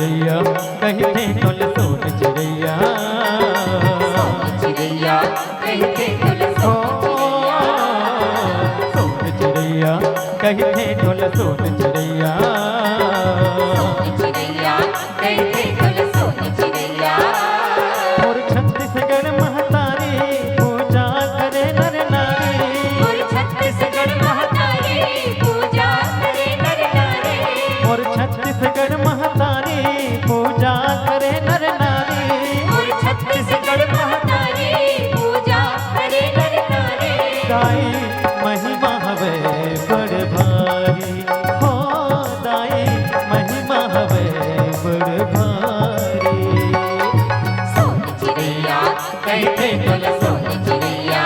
चिड़ैया कहते ढोल सोन चिड़ैया, चिड़ैया कहते ढोल सोन चिड़ैया कहते ढोल सोन चिड़ैया, चिड़ैया कहते ढोल सोन चिड़ैया। और छत्तीसगढ़ महतारी पूजा करे नर नारी, और छत्तीसगढ़ महतारी पूजा करे नर नारी, और छत्तीसगढ़ महतारी पूजा करे नर नारी, और छत्तीसगढ़ महतारी पूजा करे नर नारी। दाई महिमा हवे बड़ भारी हो, दाई महिमा हवे बड़ भारी। सोन चिड़ैया कहते ढोल सोन चिड़ैया,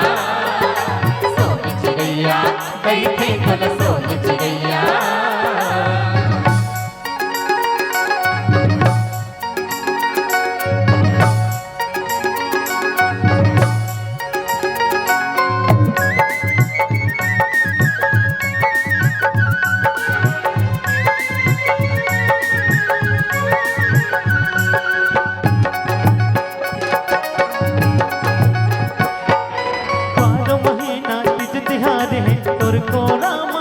सोन चिड़ैया कहते ढोल सोन चिड़ैया। बारो महीना तीज तिहार है तोर को राम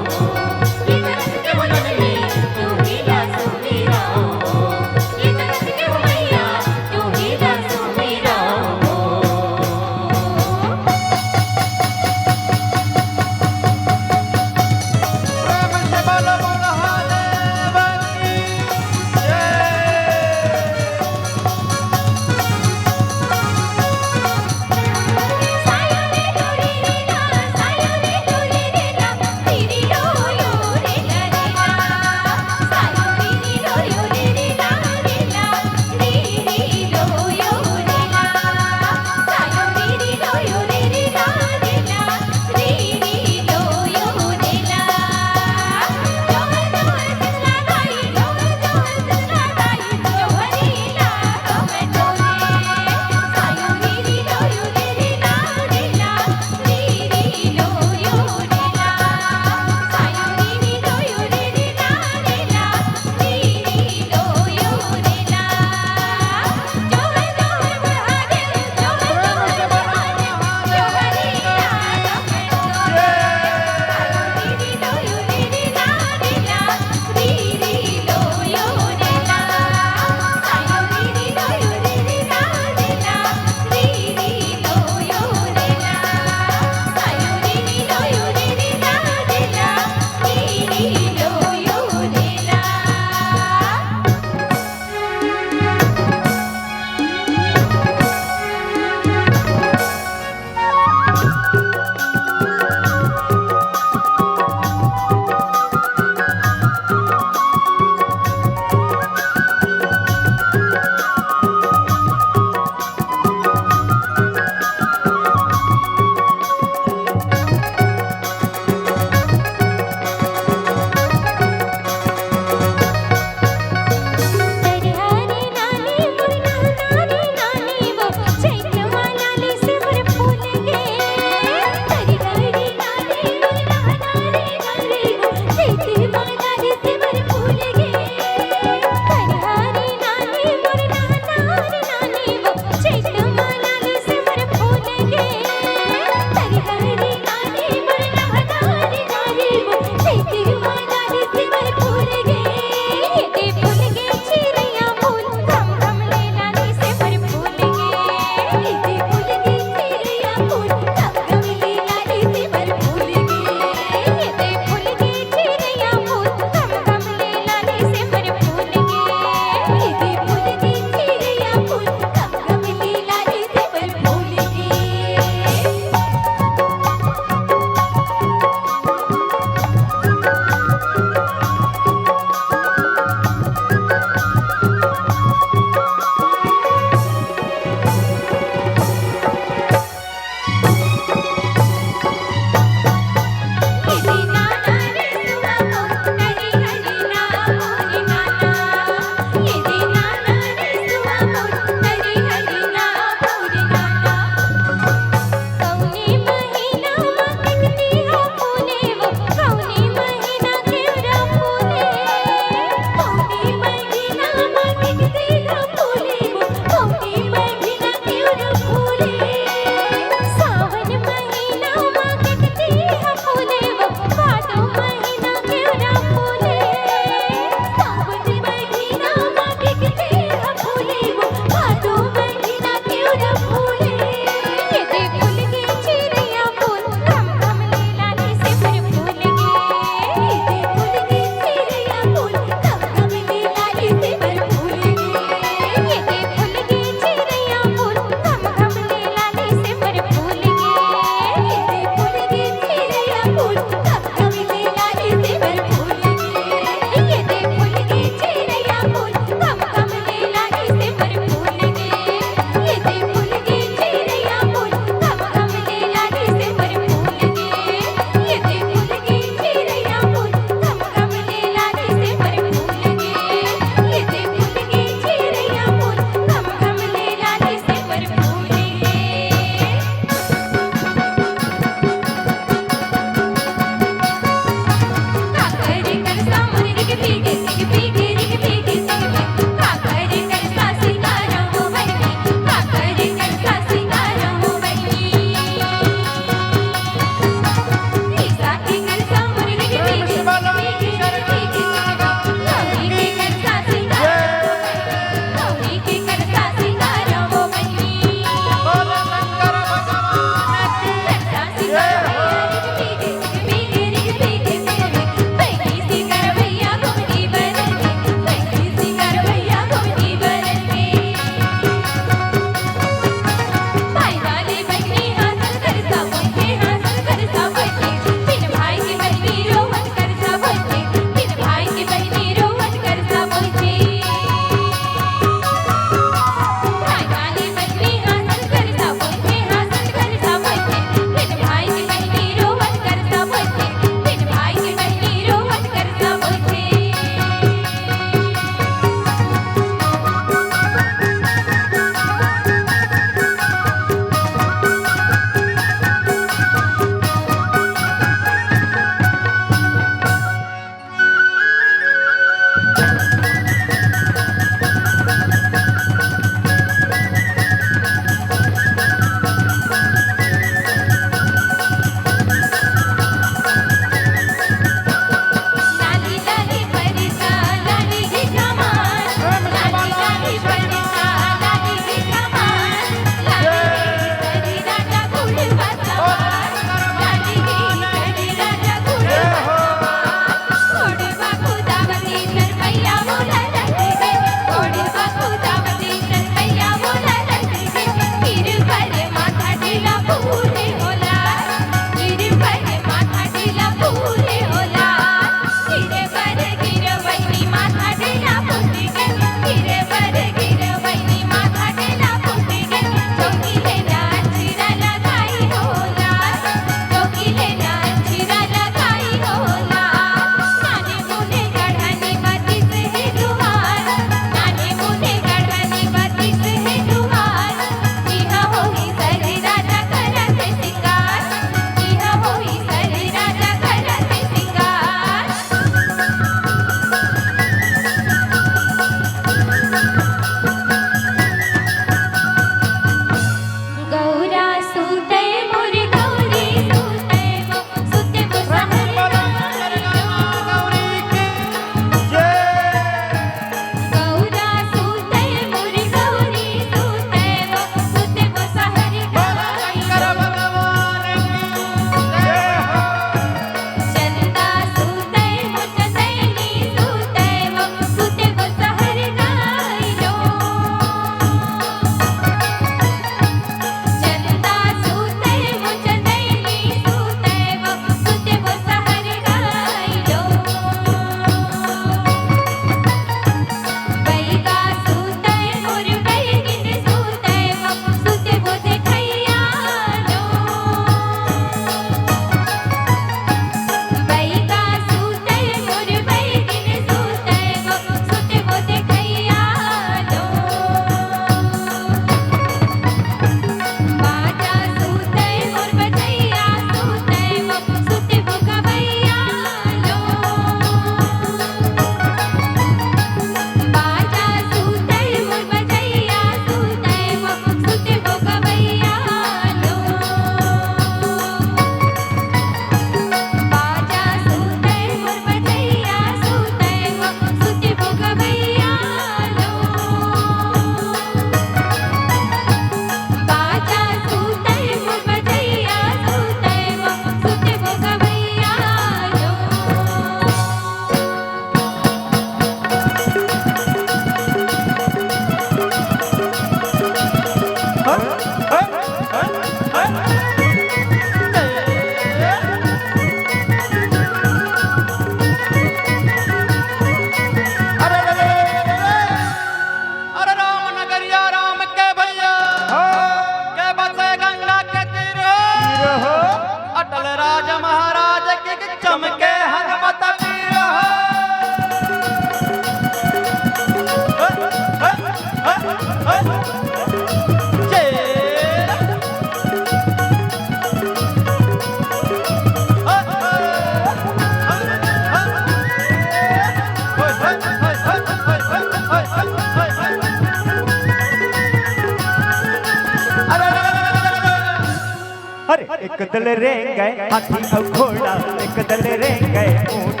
एक दल रे गए हाथी और घोड़ा, एक दल रे गए ऊंट,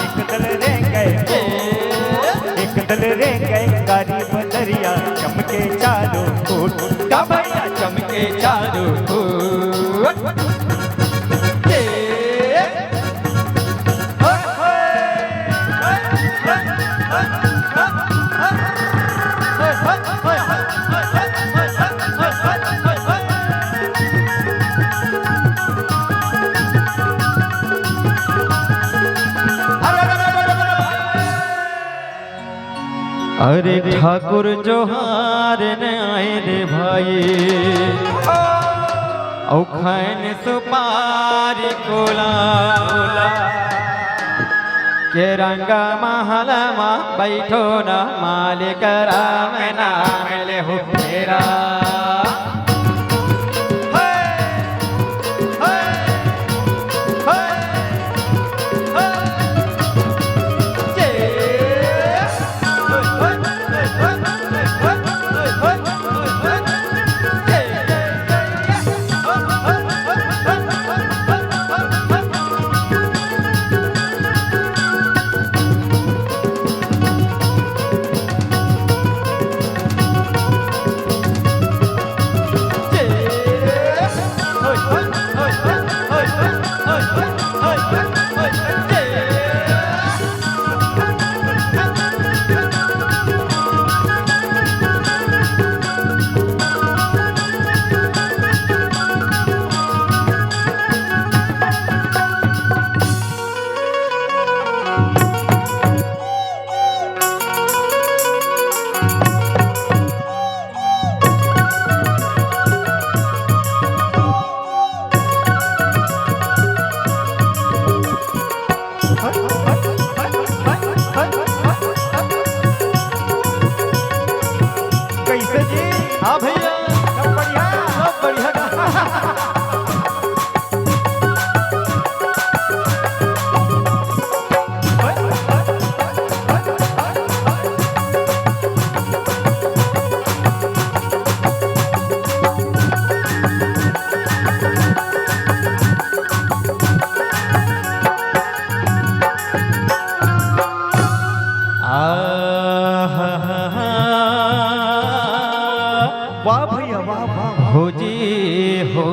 एक दल रे गए, एक दल रे गए कारी बदरिया, चमके चारों ओर, भैया चमके चारों ओर। अरे ठाकुर जोहार ने आए रे भाई, औ खैन सुपारी कोला के रंगा महल मा बैठो ना मालिक राम नाम ले हो तेरा। हाँ भैया सब बढ़िया, सब बढ़िया। वाह भैया वाह वाह हो जी हो,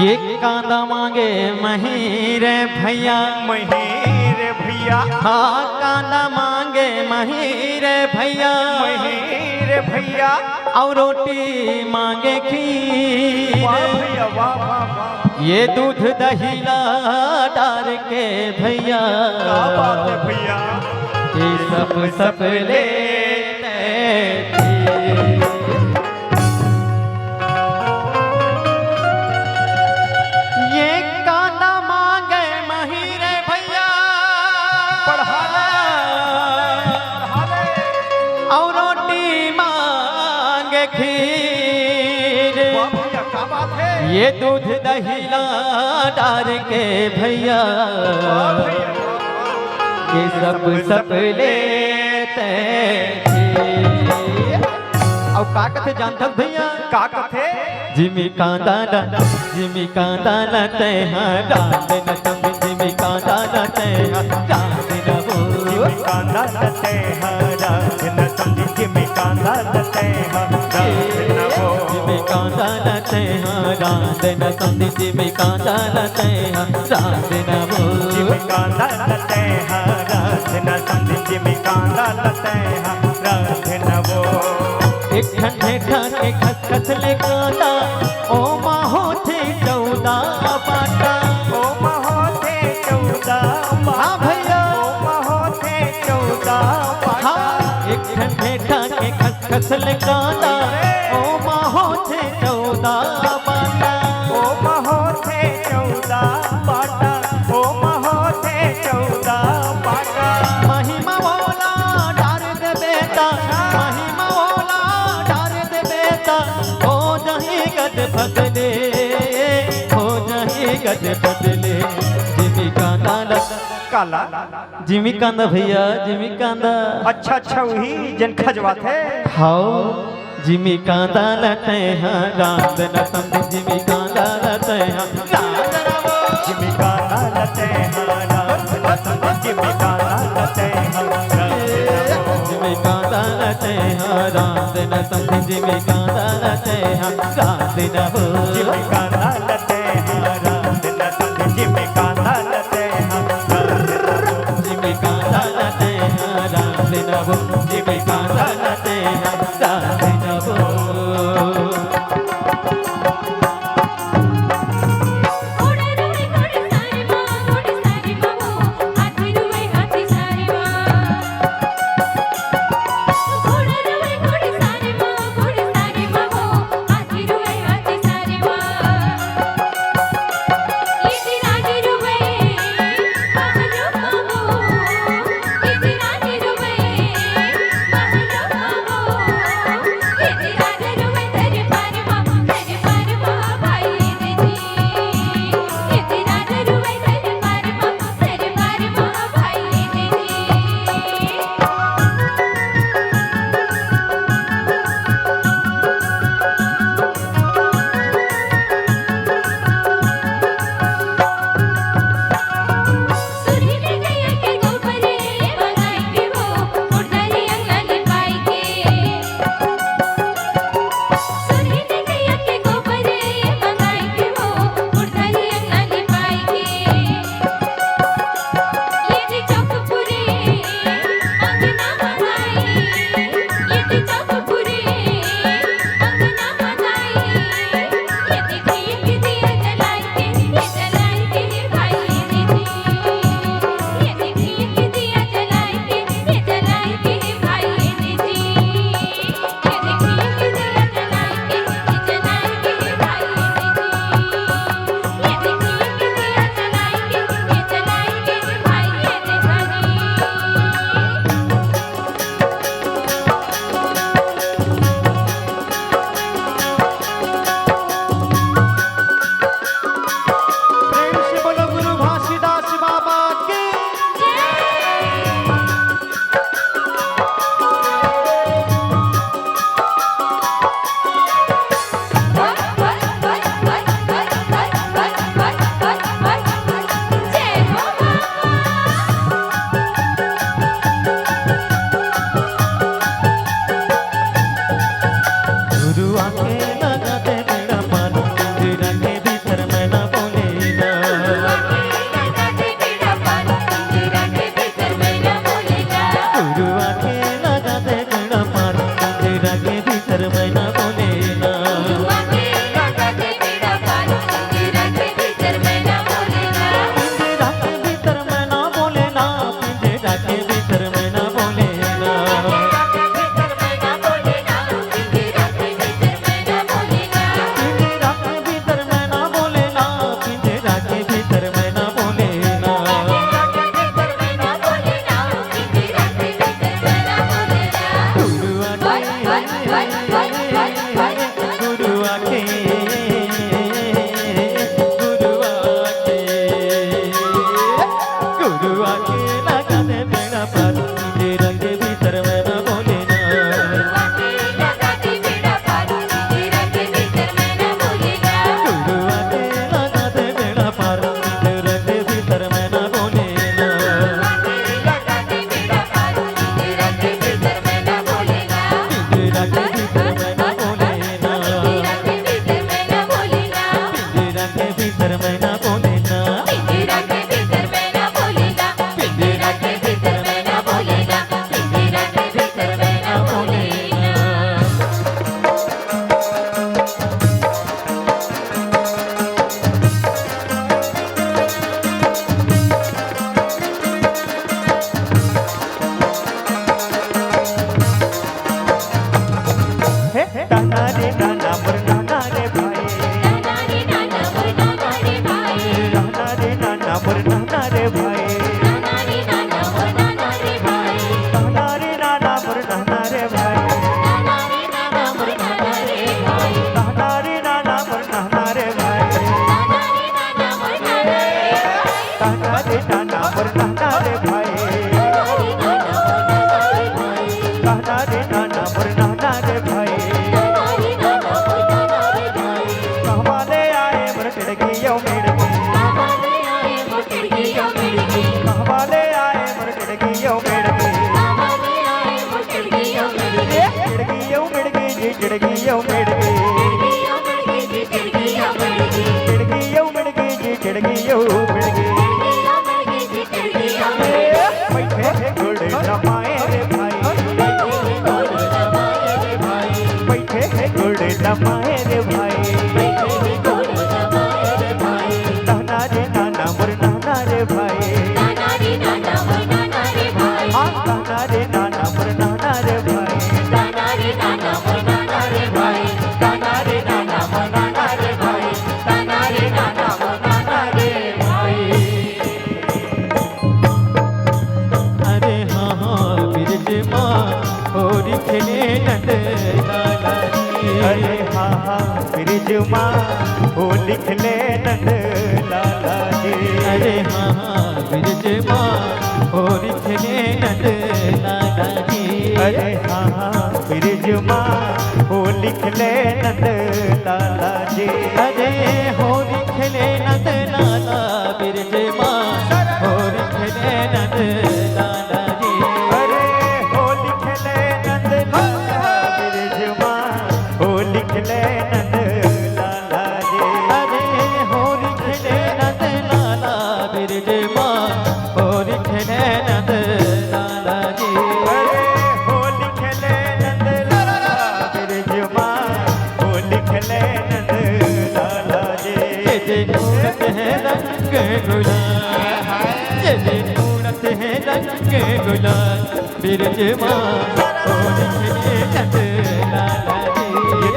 ये कांदा मांगे महीरे भैया, महीरे भैया, हाँ कांदा मांगे महीरे भैया, महीरे भैया, और रोटी मांगे खीर, वाह भैया वाह वाह वाह, ये दूध दही डाल के भैया, क्या बात है भैया, ये सब ले ये कांदा मांगे महीरे भैया, और रोटी मांगे खीर, क्या बात है, ये दूध दही डाल के भैया, ये सब लेते और का कथे जानता भैया, का कथे, जिमी कांदा लते हैं डांड न तुम, जिमी कांदा लते हैं डांड न वो, जिमी कांदा लते हैं डांड न तुम, जिमी कांदा लते हैं डांड न वो, जिमी कांदा लते हैं डांड न तुम, जिमी कांदा लते हैं डांड न वो, जिमी कांदा लते हैं डांड न तुम, जिमी कांदा लते हैं डांड न वो, एक ठंडे ठाके खसखस ले कांदा, ओ माहो थे 14 बाटा, ओ माहो थे 14 बाटा, हाँ भैया, ओ माहो थे 14 बाटा, एक ठंडे ठाके खसखस ले कांदा, ओ माहो थे 14 बाटा, ओ माहो थे 14 बाटा, ओ माहो थे 14 बाटा, महिमा वाला डार दे बेटा, महिमा वाला डार दे बेटा, हो जाही गद बदले, हो जाही गद बदले, जिमी कांदा काला, जिमी कांदा भैया, जिमी कांदा, अच्छा अच्छा वही जन खजवा थे, हाओ जिमी कांदा लते हैं रात न समझ जिमी कांदा लते हैं रात न वो जिमी का लते हैं रात न समझ जिमी का लते हैं जिमी कांदा लते हैं रात न समझ जिमी कांदा लते हैं रात न वो जिमी का लते हैं रात न समझ जिमी का लते हैं जिमी कांदा लते हैं रात न वो जिमी कांदा लते हैं रात न वो चिड़गी यो मिड़गी चिड़गी यो मिड़गी जी चिड़गी यो मिड़गी बैठे है गुड़ दमाए रे भाई बैठे है गुड़ दमाए रे भाई नाना रे नाना मोर नाना रे भाई नाना रे नाना मोर नाना रे भाई अरे हाँ हाँ बिरज माँ और खिले नंद लाला जी अरे हाँ हाँ ब्रिज माँ हो लिख ले नंद लाला जी अरे हाँ हाँ बिरज माँ और खिले नंद लाला जी अरे हाँ हाँ ब्रिज माँ हो लिख ले नंद लाला जी अरे हो खिले नंद लाला बिरज माँ हो खिले नंद लाला जी अरे हो लिख ले नंद लाला ब्रिज माँ हो लिख ले नंद लाला जी अरे हो खिले नंद लाला बिरज माँ हो खिले नंद लाला जी अरे हो लिख ले नंद लाला ब्रिज माँ हो लिख ले नंद लाला जी ये मूरत है रंग गुलाल ये मूरत है रंग गुलाल बिरज माँ हो खिले नंद लाला जी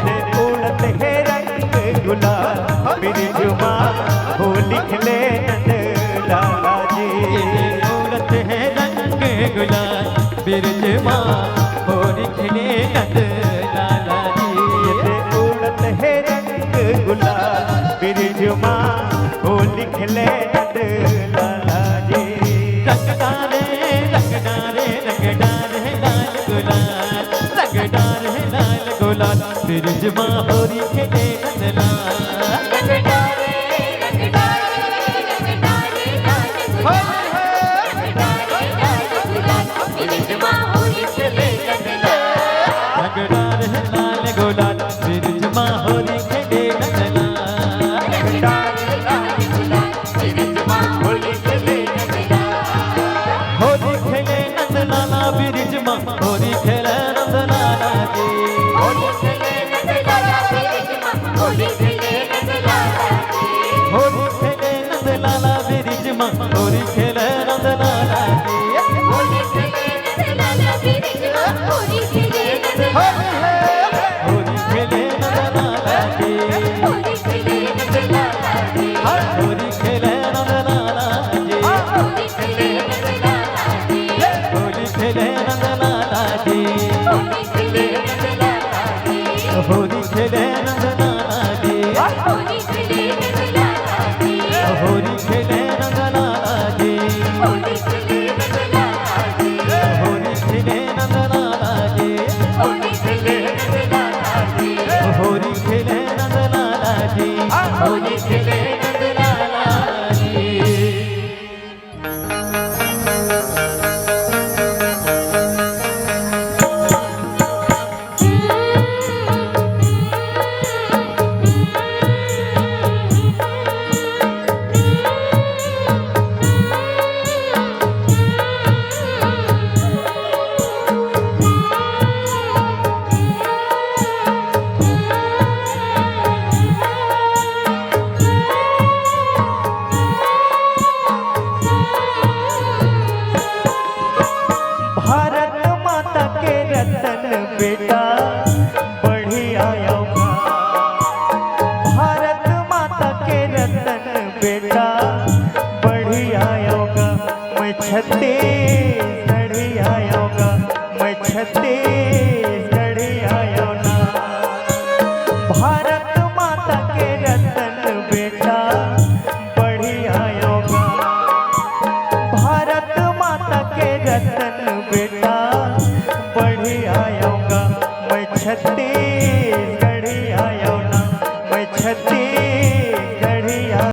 ये उड़त है रंग गुलाल ब्रिज माँ हो लिख ले नंद लाला जी ये मूरत है रंग गुलाल बिरज माँ हो खिले नंद लाला जी ये उड़त है रंग गुलाल ब्रिज माँ हो लिख ले नंद लाला जी रंग डाले लाल गुलाल रंग डाले लाल गुलाल बिरज माँ हो खिले नंद लाल रंग डाले लाल गुलाल बिरज माँ हो खिले नंद लाल होली खेले नंद लाला बिरज माँ होली खेले नंद लाला जी होली खेले नंद लाला बिरज माँ होली खेले नंद लाला जी होली खेले नंद लाला बिरज माँ होली खेले नंद लाला जी होली खेले नंद लाला बिरज माँ होली खेले नंद लाला होली खेले नंद लाला जी होली खेले नंद लाला जी होली खेले नंद लाला जी होली खेले नंद लाला जी होली खेले नंद लाला जी होली खेले नंद लाला जी होली खेले नंद लाला जी होली खेले नंद लाला जी होली खेले नंद लाला जी होली खेले नंद लाला जी होली खेले नंद लाला जी होली खेले नंद लाला जी होली खेले नंद लाला जी होली खेले नंद लाला जी भारत माता के रतन बेटा बढ़िया योगा भारत माता के रतन बेटा बढ़िया योगा मैं छत्तीस